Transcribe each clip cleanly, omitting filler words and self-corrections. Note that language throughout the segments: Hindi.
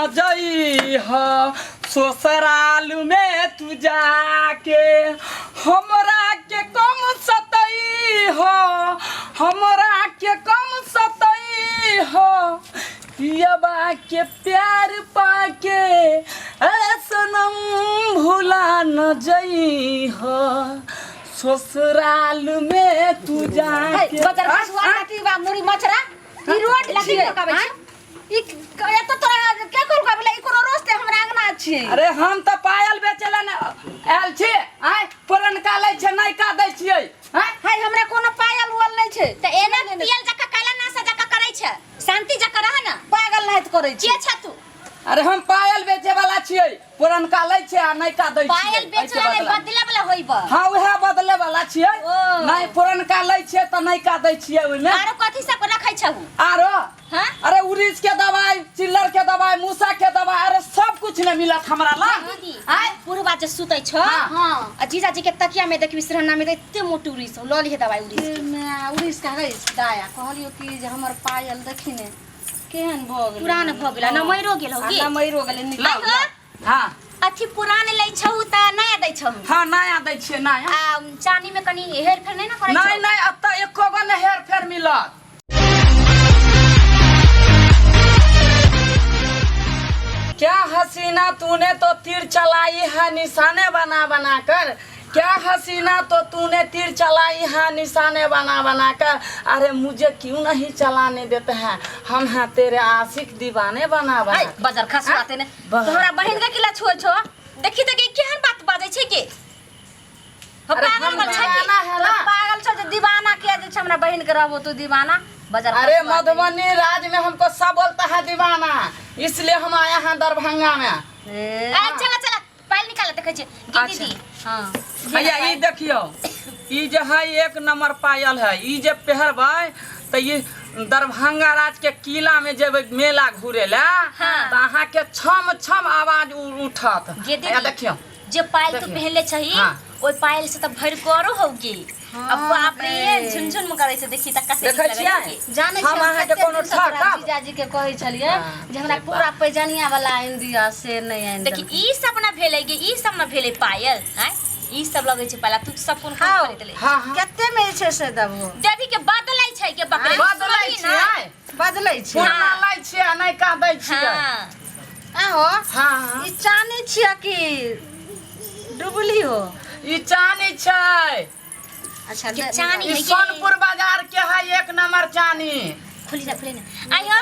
न जई हो ससुराल में तू जाके हमरा के कम सतई हो हमरा के कम सतई हो पियबा के प्यार पाके सनम भुला न जई हो ससुराल में तू जाके बजार हसुआ काटी बा मुरी मछरा ई रोड लगी तकाबै छ ई एत तोरा के कोल का बोले ई कोनो रोस्ते हमरा अंगना छी अरे हम त पायल बेचेला न आयल छी आय पुरनका लै छै नयका दै छियै हाय हमरा कोनो पायल उल नै छै त एना पियल जका काला नासा जका करै छै शांति जका रह न पागल नै करै छी के छ तू अरे हम पायल बेचे वाला छियै पुरनका लै छै आ नयका दै छियै पायल बेचे वाला बदले वाला होइब हां उहे बदले वाला छियै नै पुरनका लै छै त नयका दै छियै ओइमे आरो कथि सब रखै छहु आरो हां अरे उरीज के दवाई चिल्लर के दवाई मूसा के दवाई अरे सब कुछ ने मिलत हमरा ला आय पुरबा जे सुतै छ हां आ जीजाजी के तकिया में देखबी सिरहना में एते मोटी उरीज ल लिहे दवाई उरीज में उरीज का गई दाया कहलियो कि जे हमर पायल देखिने केहन भ गेल पुरान भ गेल न मइरो गेल होगी न मइरो गेल निकल हां अथि पुरान लै छहु त नया दै छहु हां नया दै छियै नया आ चानी में कनी हेर फेर नै न करै छ नै नै अत्ता एको गो ने हेर फेर मिलत क्या हसीना तूने तो तीर चलाई है निशाने बना बना कर क्या हसीना तो तूने तीर चलाई है निशाने बना बना कर अरे मुझे क्यों नहीं चलाने देते हैं हम हैं तेरे आशिक दीवाने बना बना बाजार खसवाते ने तोहरा बहन के किला छोड़ छो देखी त के केहन बात बाजै छै के पागल छ जे दीवाना के जे हमरा बहन के रहबो तू दीवाना बाजार अरे मधुबनी राज में हमको सब बोलता है दीवाना इसलिए हम आए हैं दरभंगा में चला चला पायल निकाल देखे छी दीदी हां भैया ई देखियो ई जे है एक नंबर पायल है ई जे पहरबै त ये दरभंगा राज के किला में जेबै मेला घूरे ला त अहाँ के छम छम आवाज उठत या देखियो जे पायल तू पहनले छही ओइ पायल से त भर करो होगी अब बाप रे झुनझुन में करे से देखी त कसे लगे जाने हम अहाँ के कोनो ठका जीजाजी के कहै छलिए जे हमरा पूरा पैजनिया वाला इंदिया से नै आइन देखी ई सब ना भेलै गे ई सब ना भेलै पायल हैं ई सब लगे छै पहला तू सब कोन खरीद ले कत्ते में छै से दबो देवी के बदलै छै के पकड़े बदलै छै पुराना लै छै नै का दै छै आहो हां ई चानी छिया कि डुबली हो ई चानी छै अच्छा चानी है सोनपुर बाजार के है एक नंबर चानी खुली ना आइयो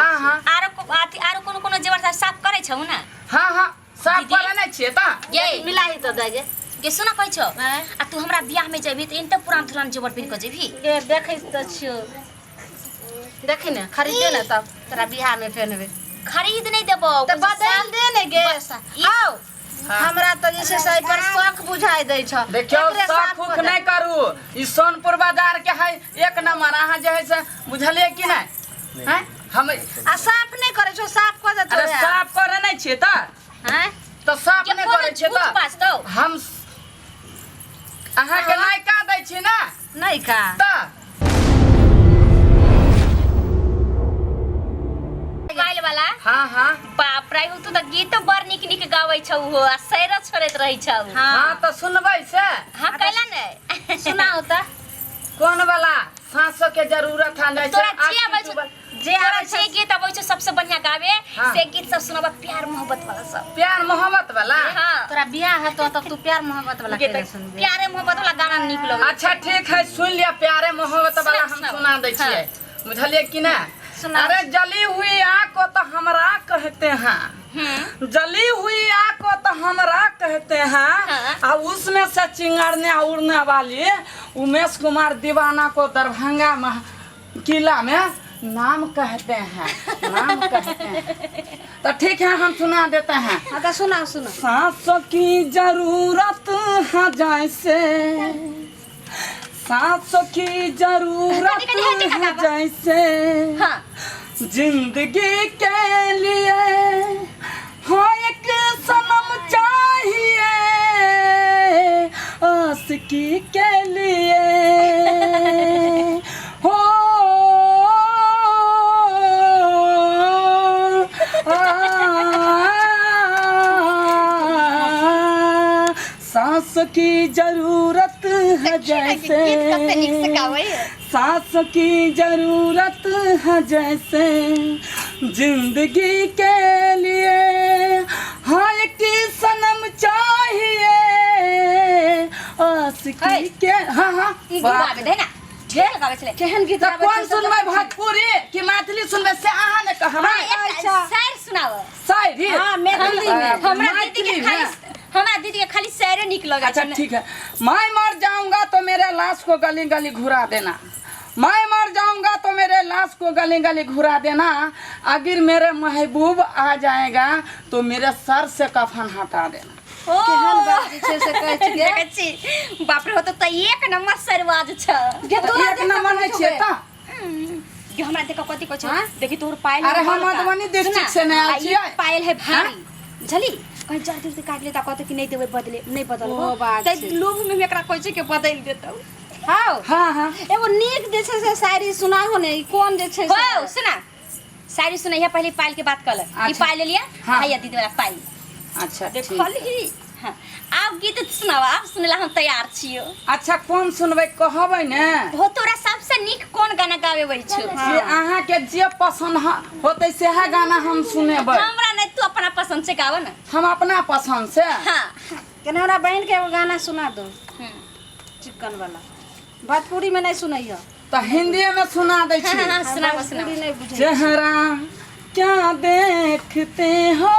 हां हां आरो कोनो जेवर साफ करे छौ ना हां हां साफ करे नै छिए त ये मिलाही त दागे के सुना कहै छौ आ तू हमरा बियाह में जेबी त इनते पुरान पुरान जेवर पिन के जेबी ए देखै त छियो देखि ने खरीदे ना तब तोरा बियाह में पहनबे खरीद नै देबो त बदल दे ने गे आओ हमरा त जैसे सही पर शौक बुझाई दै छ देखियो शौक फुक नै करू ई सोनपुर बाजार के है एक नंबर अहाँ जे है से बुझलिए कि नै हैं हम आ साफ नै करे छो साफ क दे अरे साफ करे नै छिए त हैं त साफ नै करे छिए त हम अहाँ के नयका दै छी ना नयका त मोबाइल वाला हां हां बाप रे तू त गीत बर निक निक गाबै छौ हो आ सैर छोड़त रहै छौ हां त सुनबै से हां कैला नै सुनाओ त कोन वाला सांसों के जरूरत है नै जे आवे छै गीत अबै छै सबसे बढ़िया गावे से गीत सब सुनाबा प्यार मोहब्बत वाला सब प्यार मोहब्बत वाला तोरा बियाह है तो तब तू प्यार मोहब्बत वाला के सुनबे प्यारे मोहब्बत वाला गाना निक लगे अच्छा ठीक है सुन लिया प्यारे मोहब्बत वाला हम सुना दै छियै बुझलिए कि ना अरे जली हुई आँख को तो हमरा कहते हैं जली हुई आँख को तो हमरा कहते हैं और उसमें से चिंगारने उड़ने वाली उमेश कुमार दीवाना को दरभंगा किला में नाम कहते हैं नाम कहते हैं तो ठीक है हम सुना देते हैं तो सुना सुना सांसों की जरूरत है जैसे सांसों की जरूरत है जैसे जिंदगी के लिए हो एक सनम चाहिए आशिकी के लिए हो की जरूरत है जैसे, सांस की जरूरत है जैसे, जिंदगी के लिए हाय की सनम चाहिए, आशिकी के। हाँ हाँ केहन गीत तो कौन सुनबै भोजपुरी कि मैथिली सुनबै से अहाँ ने कहबै। शायर सुनाओ। शायरी हां मैथिली में हमरा दीदी के खाली शायरे निक लगे। अच्छा ठीक है। मैं मर जाऊंगा तो मेरे लाश को गली गली घुरा देना, मैं मर जाऊंगा तो मेरे लाश को गली गली घुरा देना, अगर मेरे महबूब आ जाएगा तो मेरे सर से कफन हटा देना। केहन बात छै से कहै छी। बाप रे हो त एक नंबर सरवाज छ। एक नंबर नै छियै त ये हमरा देख कथि कहै छ देखि तोर पायल। अरे हम मधुबनी डिस्ट्रिक्ट से नै आइल छियै। पायल है भारी बुझली कहीं जल्दी से काट लेता कहते कि नहीं देवे बदले नहीं बदलबो त लोभ में एकरा कहै छै कि बदल देतौ। हां हां हां एगो नीक जे छै से शायरी सुनाहो ने। कोन जे छै हो सुना शायरी सुनैया पहले पायल के बात कर। ई पायल लिया भैया दीदी वाला पायल। अच्छा देखली हां आप गीत सुनाओ। आप सुनेला हम तैयार छियो। अच्छा कौन सुनबै कहबै ने। हो तोरा सबसे नीक कोन गाना गावे छ से अहाँ के जे पसंद होतै सेहा गाना हम सुनेबै। हमरा नहीं तू अपना पसंद से गाव ना। हम अपना पसंद से। हां केना हमरा बहन के एगो गाना सुना दो चिकन वाला। भोजपुरी में नहीं सुनैया तो हिंदी में सुना दे छी। हां सुना सुना। नहीं बुझे चेहरा क्या देखते हो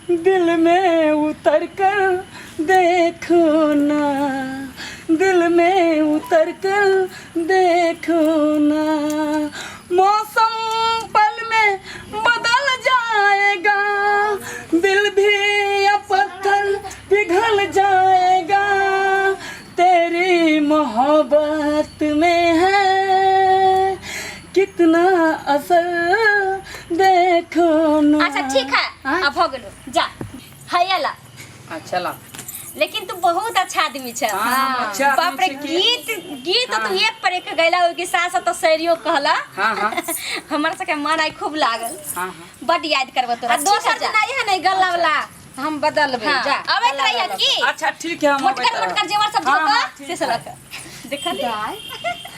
दिल में उतर कर देखो ना, दिल में उतर कर देखो ना, मौसम पल में बदल जाएगा, दिल भी या पत्थर पिघल जाएगा, तेरी मोहब्बत में है कितना असर देखो ना। अच्छा ठीक है अब हो गेलो जा हैला। अच्छा ला लेकिन तू बहुत अच्छा आदमी छ। अच्छा बाप रे गीत गीत तू एक पर एक गैला हो के साथ साथ शायरियो कहला। हां हां हमर सके मन आई खूब लागल। हां बड याद करब तोरा। दोसर दिन आई है नहीं गल्ला वाला हम बदलबे जा अबे रहिया की। अच्छा ठीक है हम मोटकर जेवर सब धोका से सलक देखली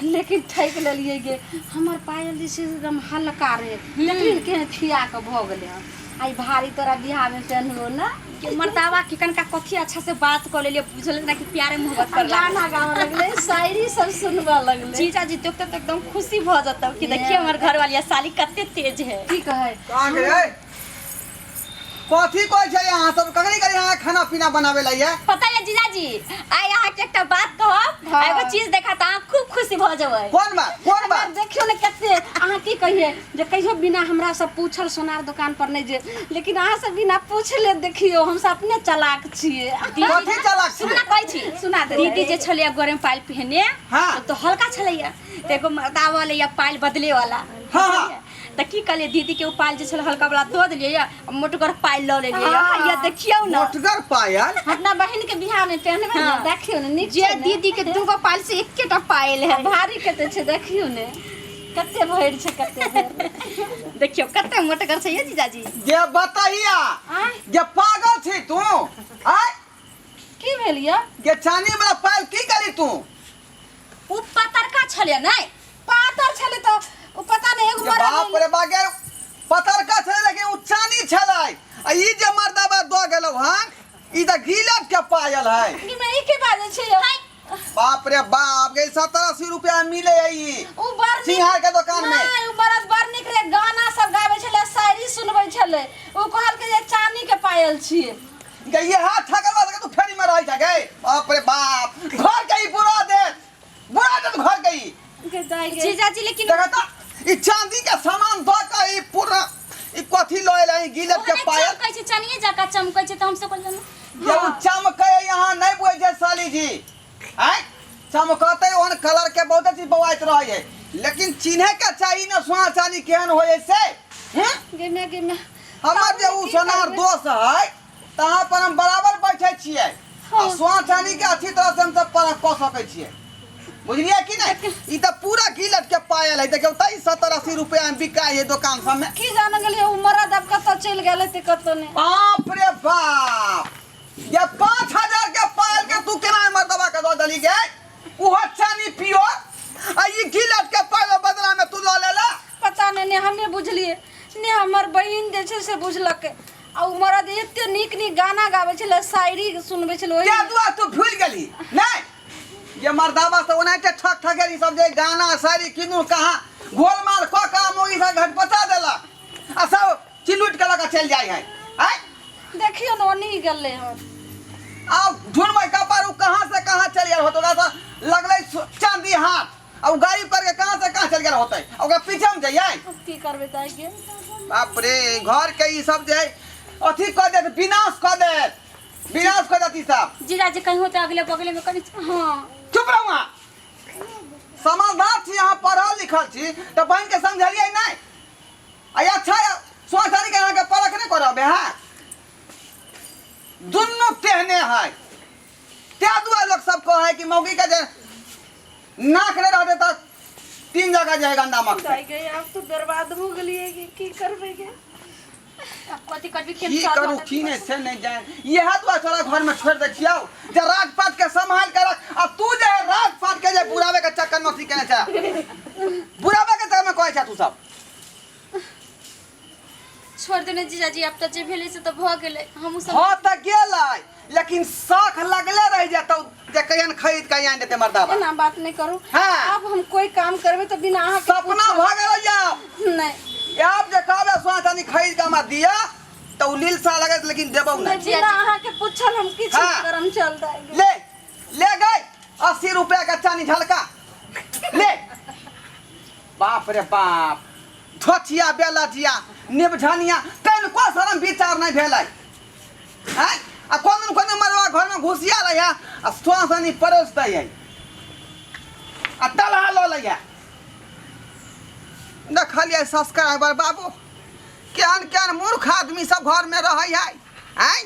लेकिन ठैक लेलिए गे हमर पायल जे से एकदम हल्का रहे लेकिन के खिया के भ गेले। आई भारी तोरा बियाह में पहनबो ना कि मर्दावा की कनका कथी अच्छा से बात कर लेलिए बुझल ना कि प्यारे मोहब्बत कर गाना गावे लगले शायरी सब सुनबा लगले। जीजा जी तो एकदम खुशी भ जतौ कि देखिए हमर घर वाली साली कते तेज है। की कहे कहां गए कथी कहै छै यहाँ सब ककरी करी यहाँ खाना पीना बनावे ला है। पता है जीजा जी आई यहाँ के एकटा बात कहब एगो चीज देखा त आप खूब खुशी भ जबै। कौन बात देखियो ने कते अहाँ की कहिए जे कहियो बिना हमरा सब पूछल सोनार दुकान पर नहीं जे लेकिन अहाँ सब बिना पूछले देखियो हम सब अपने चालाक छिए। कथी चालाक छिए सुना कहै छी सुना दे दीदी जे छलिया गोरे में पायल पहने तो हल्का छलिया त एगो मर्दावा वाला या पायल बदले वाला। हां त की कहले दीदी के पायल जे छल हल्का वाला दो देलिए या मोटगर पायल ल लेलिए या देखियो ना मोटगर पायल अपना बहन के बियाह में पहनबे ना देखियो ने नीचे जे दीदी के दुगो पायल से एकेटा पायल है। भारी कते छै देखियो ने कते भैर छै कते देखियो कते मोटगर छै ये जीजा जी। जे बताइया जे पागल छी तू आय की भेलिया जे चानी वाला पायल की करी तू उ पतरका छले नै पातर छले तो उ पता नहीं एगो मरा बाप रे बागे पतरका छले लेकिन उ चानी छले आ ई जे मर्दाबा दो गेलो हां ई त गिलट के पायल है। कि मैं ई के बाजे छै बाप रे बाप गई 70-80 रुपया मिले ई उ बर सिंहार के दुकान में। नहीं उ बरस बर निकले गाना सब गावे छले शायरी सुनबै छले उ कहल के जे चांदी के पायल छिए गई हाथ ठगलवा के तू फेरी में रह जा गई। बाप रे बाप घर गई बुरा दे घर गई के दाई गे जीजा जी लेकिन देखता ई चांदी के सामान द के ई पूरा ई कथी लए लाई गिलट के पायल चमकै छै चनिए जका चमकै छै त हम सब कहल ये चमके यहाँ नहीं बुझे साली जी आय चमकते ओन कलर के बहुत चीज बवाइत रहे है लेकिन चिन्हे के चाहिए ना सोना चांदी केहन होय से गे में हमर जे उ सोनार दोस्त है तहां पर हम बराबर बैठे छिए आ सोना चांदी के अच्छी तरह से हम सब पर क सके छिए बुझलिए कि नहीं। ई त पूरा गिलट के पायल है देखियो त 70-80 रुपया में बिकाय है दुकान सब में। की जान गेलिए उ मरा दब कत चल गेले त कत ने बाप रे बाप ये 5000 के पायल के तू केना मर्दबा के दो दली के उहो चानी पियो आ ई गिलट के पायल बदला में तू ल लेला। पता नहीं हमें बुझलिए ने हमर बहिन जे छे से बुझलक आ मरद एते नीक नीक गाना गावे छले शायरी सुनबे छले ओही क्या दुआ तू भूल गेली नहीं ये मर्दाबा से ओनाते ठक ठकेरी सब जे गाना शायरी किनु कहां गोलमाल क का मोगी से घट पता देला आ सब चिलुट के लगा चल जाई है हैं देखियो न ओनी गेले हन अब ढूंढबै कपार उ कहां से कहां चल गेल होतो सा लगले चांदी हाथ और गाड़ी पर के कहां से कहां चल गेल होतै ओकरा पीछे में जाइए की करबे ताई के बाप रे घर के ई सब जे अथी क दे विनाश क देती सब जीजा जी कहीं होते अगले बगले में कनी हां चुप रहो वहां समझदार छी यहां पढ़ल लिखल छी त बहन के समझलिए नहीं आ अच्छा सोचानी के यहां के परख नहीं करबे हां दुन्नु तेहने है त्या दुआ लोग सब को है कि मौगी का जे नाक रे रहते त 3 जगह जाए गंदा मत जाई गए आप तो बर्बाद हो गलिए की करबे के अब कथि करबे के की करू की नहीं से नहीं जाए यह तो छोरा घर में छोड़ दे छियाओ जे राजपाट के संभाल कर अब तू जे राजपाट के जे बुरावे के चक्कर में केने छ बुरावे के चक्कर में कहै छ तू सब छोड़ देने जीजा जी अब तो जे भेले से तो भ गेले हमहु सब हां त गेलै लेकिन शौक लगले रह जातो जे कहियन खरीद के आन देते मर्दाबा ना बात नहीं करू हाँ। अब हम कोई काम करबे तो बिना अहाँ के सपना भ गेल या नहीं आप जे कहबे सोचानी खरीद के हमरा दिया तो लील सा लगत लेकिन देबौ नहीं बिना अहाँ के पूछल हम किछ हाँ। करम चल जाएंगे ले गए 80 रुपया का चानी झलका ले बाप रे बाप धोचिया बेलटिया निबझनिया तन को शरम विचार नहीं भेलै हैं आ कोन मरवा घर में घुसिया रहया आ सोसानी परोस दै है आ तलहा ल लैया देखलिए सब्सक्राइबर बाबू केहन मूर्ख आदमी सब घर में रहै है हैं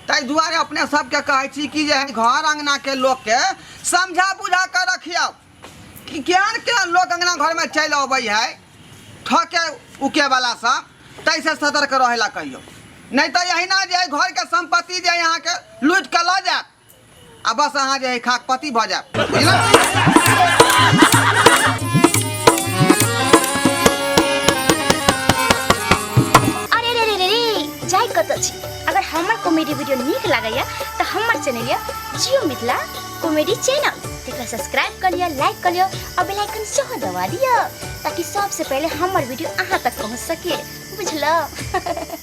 ताई दुआरे अपने सबके कहै छी कि जे घर अंगना के लोग के समझा बुझा कर रखियो कि केहन लोग अंगना घर में चल अबै है ठके उके वाला सब तैसे सतर्क रहेला कहियो नहीं तो यही ना जे घर के संपत्ति जे यहाँ के लूट के ल जाए आ बस अहाँ जे खाकपति भ जाए बुझल अरे रे रे रे रे जाय कत छी अगर हमर कॉमेडी वीडियो नीक लागैया त हमर चैनल या जियो मिथिला कॉमेडी चैनल तेकरा सब्सक्राइब कर लिया लाइक कर लिया और बेल आइकन सेहो दबा दिया ताकि सबसे पहले हमर वीडियो अहाँ तक पहुंच सके बुझलो।